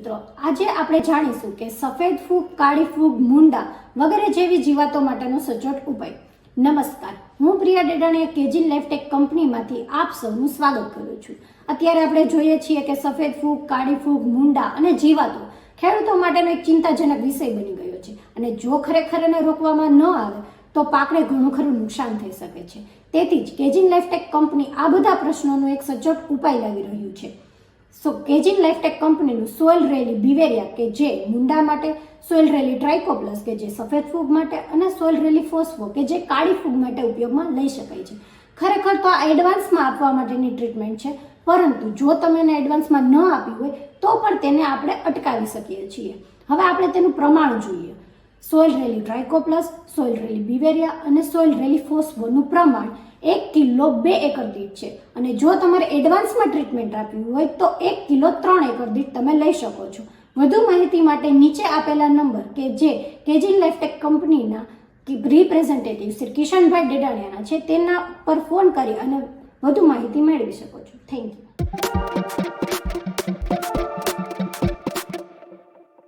મિત્રો, આજે આપણે જાણીશું કે સફેદ ફૂગ, કાળી ફૂગ, મૂંડા વગેરે જેવી જીવાતો માટેનો સચોટ ઉપાય. નમસ્કાર, હું પ્રિયા ડેડાણીયા કેજી લાઈફટેક કંપનીમાંથી આપ સૌનું સ્વાગત કરું છું. અત્યારે આપણે જોઈએ છીએ કે સફેદ ફૂગ, કાળી ફૂગ, મૂંડા અને જીવાતો ખેડૂતો માટેનો એક ચિંતાજનક વિષય બની ગયો છે અને જો ખરેખર એને રોકવામાં ન આવે તો પાકને ઘણું ખરું નુકસાન થઈ શકે છે. તેથી જ કેજી લાઈફટેક કંપની આ બધા પ્રશ્નોનો એક સચોટ ઉપાય લાવી રહ્યું છે. કેજી લાઈફટેક કંપનીનું સોઇલ રેલી બિવેરિયા કે જે મૂંડા માટે, સોઇલ રેલી ટ્રાઇકોપ્લસ કે જે સફેદ ફૂગ માટે અને સોઇલ રેલી ફોસ્ફો કે જે કાળી ફૂગ માટે ઉપયોગમાં લઈ શકાય છે. ખરેખર તો આ એડવાન્સમાં આપવા માટેની ટ્રીટમેન્ટ છે, પરંતુ જો તમે એને એડવાન્સમાં ન આપી હોય તો પણ તેને આપણે અટકાવી શકીએ છીએ. હવે આપણે તેનું પ્રમાણ જોઈએ. સોઇલ રેલી ટ્રાઇકોપ્લસ, સોઇલ રેલી બિવેરિયા અને સોઇલ રેલી ફોસ્ફોનું પ્રમાણ 1 કિલો 2 એકર દીઠ છે અને જો તમારે એડવાન્સમાં ટ્રીટમેન્ટ આપવી હોય તો 1 કિલો 3 એકર દીઠ તમે લઈ શકો છો. વધુ માહિતી માટે નીચે આપેલા નંબર કે જે કેજી લાઈફટેક કંપનીના રિપ્રેઝેન્ટેટિવ શ્રી કિશનભાઈ ડેડાણીયાના છે તેના પર ફોન કરી અને વધુ માહિતી મેળવી શકો છો. Thank you.